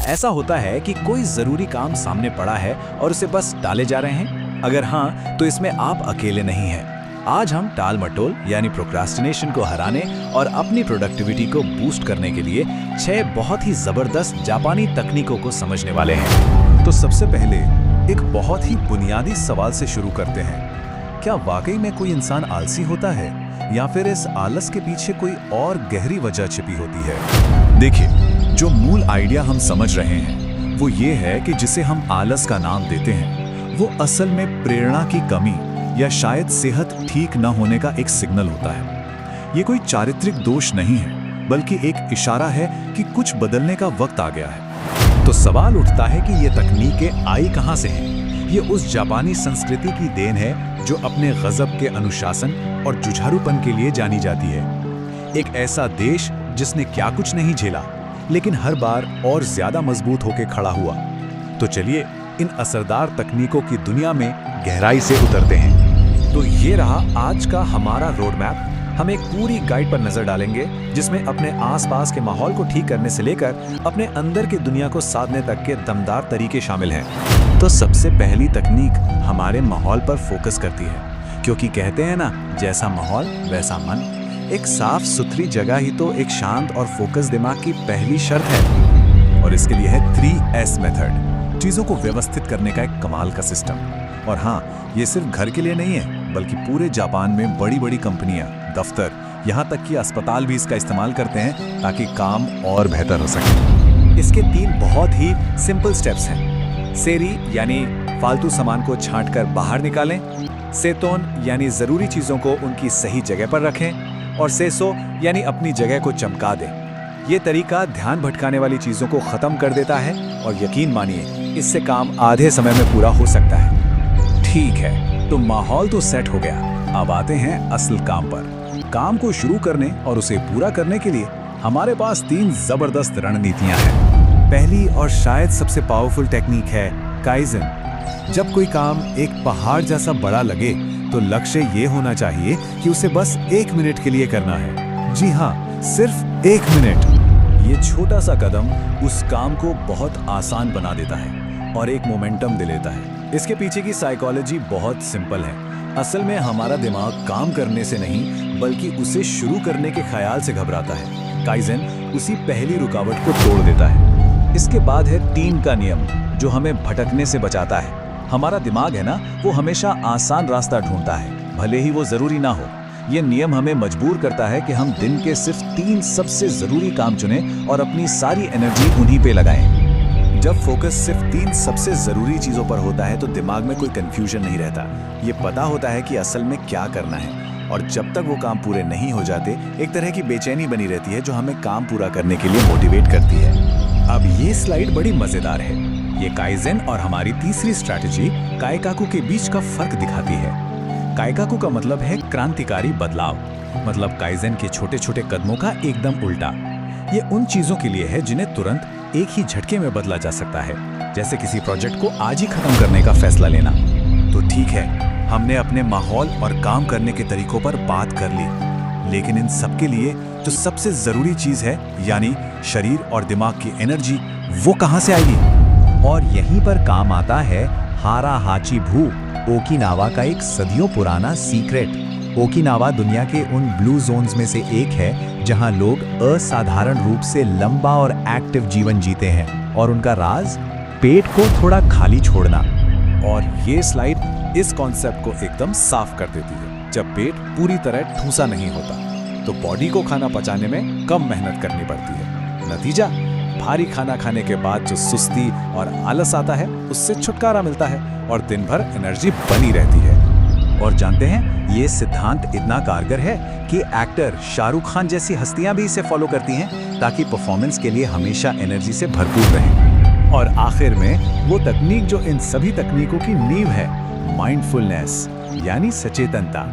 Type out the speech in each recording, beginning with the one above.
ऐसा होता है कि कोई जरूरी काम सामने पड़ा है और उसे बस टाले जा रहे हैं? अगर हाँ, तो इसमें आप अकेले नहीं हैं। आज हम टाल मटोल यानी प्रोक्रास्टिनेशन को हराने और अपनी प्रोडक्टिविटी को बूस्ट करने के लिए 6 बहुत ही जबरदस्त जापानी तकनीकों को समझने वाले हैं। तो सबसे पहले एक बहुत ही बुनियादी सवाल से शुरू करते हैं। क्या वाकई में कोई इंसान आलसी होता है या फिर इस आलस के पीछे कोई और गहरी वजह छिपी होती है? देखिए, जो मूल आइडिया हम समझ रहे हैं वो ये है कि जिसे हम आलस का नाम देते हैं वो असल में प्रेरणा की कमी या शायद सेहत ठीक न होने का एक सिग्नल होता है। ये कोई चारित्रिक दोष नहीं है, बल्कि एक इशारा है कि कुछ बदलने का वक्त आ गया है। तो सवाल उठता है कि ये तकनीकें आई कहाँ से हैं? ये उस जापानी संस्कृति की देन है जो अपने गजब के अनुशासन और जुझारूपन के लिए जानी जाती है। एक ऐसा देश जिसने क्या कुछ नहीं झेला, लेकिन हर बार और ज्यादा मजबूत होकर खड़ा हुआ। तो चलिए इन असरदार तकनीकों की दुनिया में गहराई से उतरते हैं। तो ये रहा आज का हमारा रोड मैप। हम एक पूरी गाइड पर नजर डालेंगे जिसमें अपने आसपास के माहौल को ठीक करने से लेकर अपने अंदर की दुनिया को साधने तक के दमदार तरीके शामिल हैं। तो सबसे पहली तकनीक हमारे माहौल पर फोकस करती है, क्योंकि कहते हैं ना, जैसा माहौल वैसा मन। एक साफ सुथरी जगह ही तो एक शांत और फोकस दिमाग की पहली शर्त है। और इसके लिए है 3S मेथड, चीजों को व्यवस्थित करने का एक कमाल का सिस्टम। और हाँ, ये सिर्फ घर के लिए नहीं है, बल्कि पूरे जापान में बड़ी बड़ी कंपनियां, दफ्तर, यहाँ तक कि अस्पताल भी इसका इस्तेमाल करते हैं ताकि काम और बेहतर हो सके। इसके 3 बहुत ही सिंपल स्टेप्स हैं। सेरी यानी फालतू सामान को छांटकर बाहर निकालें, सेतोन यानी जरूरी चीजों को उनकी सही जगह पर रखें, और सेसो यानी अपनी जगह को चमका दें। ये तरीका ध्यान भटकाने वाली चीजों को खत्म कर देता है और यकीन मानिए इससे काम आधे समय में पूरा हो सकता है। ठीक है, तो माहौल तो सेट हो गया। अब आते हैं असल काम पर। काम को शुरू करने और उसे पूरा करने के लिए हमारे पास 3 जबरदस्त रणनीतियां हैं। पहली और शायद सबसे पावरफुल टेक्निक है काइजन। जब कोई काम एक पहाड़ जैसा बड़ा लगे तो लक्ष्य ये होना चाहिए कि उसे बस 1 मिनट के लिए करना है। जी हाँ, सिर्फ 1 मिनट। ये छोटा सा कदम उस काम को बहुत आसान बना देता है और एक मोमेंटम दे लेता है। इसके पीछे की साइकोलॉजी बहुत सिंपल है। असल में हमारा दिमाग काम करने से नहीं, बल्कि उसे शुरू करने के ख्याल से घबराता है। काइजन उसी पहली रुकावट को तोड़ देता है। इसके बाद है 3 का नियम, जो हमें भटकने से बचाता है। हमारा दिमाग है ना, वो हमेशा आसान रास्ता ढूंढता है, भले ही वो जरूरी ना हो। ये नियम हमें मजबूर करता है कि हम दिन के सिर्फ 3 सबसे जरूरी काम चुनें और अपनी सारी एनर्जी उन्हीं पे लगाएं। जब फोकस सिर्फ 3 सबसे जरूरी चीजों पर होता है तो दिमाग में कोई कंफ्यूजन नहीं रहता। ये पता होता है कि असल में क्या करना है, और जब तक वो काम पूरे नहीं हो जाते एक तरह की बेचैनी बनी रहती है जो हमें काम पूरा करने के लिए मोटिवेट करती है। अब ये स्लाइड बड़ी मजेदार है। ये काइजन और हमारी तीसरी स्ट्रैटेजी काइकाकू के बीच का फर्क दिखाती है। काइकाकू का मतलब है क्रांतिकारी बदलाव, मतलब काइजन के छोटे छोटे कदमों का एकदम उल्टा। ये उन चीजों के लिए है जिन्हें तुरंत एक ही झटके में बदला जा सकता है, जैसे किसी प्रोजेक्ट को आज ही खत्म करने का फैसला लेना। तो ठीक है, हमने अपने माहौल और काम करने के तरीकों पर बात कर ली, लेकिन इन सब के लिए जो सबसे जरूरी चीज है, यानी शरीर और दिमाग की एनर्जी, वो कहाँ से आएगी? और यहीं पर काम आता है हारा हाची भू, ओकिनावा का एक सदियों पुराना सीक्रेट। ओकिनावा दुनिया के उन ब्लू जोन्स में से एक है जहां लोग असाधारण रूप से लंबा और एक्टिव जीवन जीते हैं, और उनका राज पेट को थोड़ा खाली छोड़ना। और ये स्लाइड इस कॉन्सेप्ट को एकदम साफ कर देती है। जब पेट पूरी तरह ठूसा नहीं होता तो बॉडी को खाना पचाने में कम मेहनत करनी पड़ती है। नतीजा, भारी खाना खाने के बाद जो सुस्ती और आलस आता है उससे छुटकारा मिलता है और दिन भर एनर्जी बनी रहती है। और जानते हैं, ये सिद्धांत इतना कारगर है कि एक्टर शाहरुख खान जैसी हस्तियां भी इसे फॉलो करती हैं ताकि परफॉर्मेंस के लिए हमेशा एनर्जी से भरपूर रहें। और आखिर में वो तकनीक जो इन सभी तकनीकों की नींव है, माइंडफुलनेस यानी सचेतनता।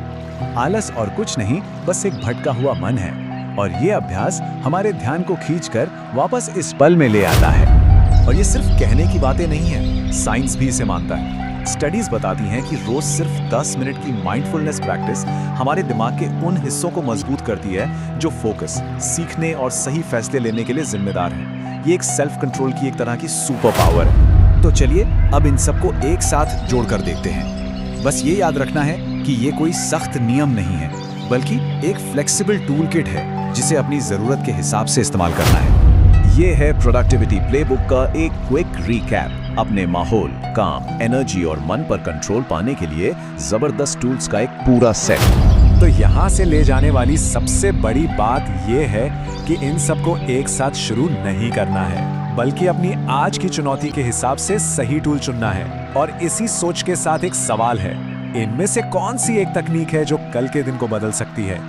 आलस और कुछ नहीं, बस एक भटका हुआ मन है, और ये अभ्यास हमारे ध्यान को खींचकर वापस इस पल में ले आता है। और ये सिर्फ कहने की बातें नहीं है, साइंस भी इसे मानता है। स्टडीज बताती हैं कि रोज सिर्फ 10 मिनट की माइंडफुलनेस प्रैक्टिस हमारे दिमाग के उन हिस्सों को मजबूत करती है जो फोकस, सीखने और सही फैसले लेने के लिए जिम्मेदार हैं। ये एक सेल्फ कंट्रोल की एक तरह की सुपर पावर है। तो चलिए अब इन सबको एक साथ जोड़कर देखते हैं। बस ये याद रखना है कि ये कोई सख्त नियम नहीं है, बल्कि एक फ्लेक्सिबल टूल किट है जिसे अपनी जरूरत के हिसाब से इस्तेमाल करना है। ये है प्रोडक्टिविटी प्लेबुक का एक क्विक रिकैप। अपने माहौल, काम, एनर्जी और मन पर कंट्रोल पाने के लिए जबरदस्त टूल्स का एक पूरा सेट। तो यहाँ से ले जाने वाली सबसे बड़ी बात ये है कि इन सबको एक साथ शुरू नहीं करना है, बल्कि अपनी आज की चुनौती के हिसाब से सही टूल चुनना है। और इसी सोच के साथ एक सवाल है, इनमें से कौन सी एक तकनीक है जो कल के दिन को बदल सकती है?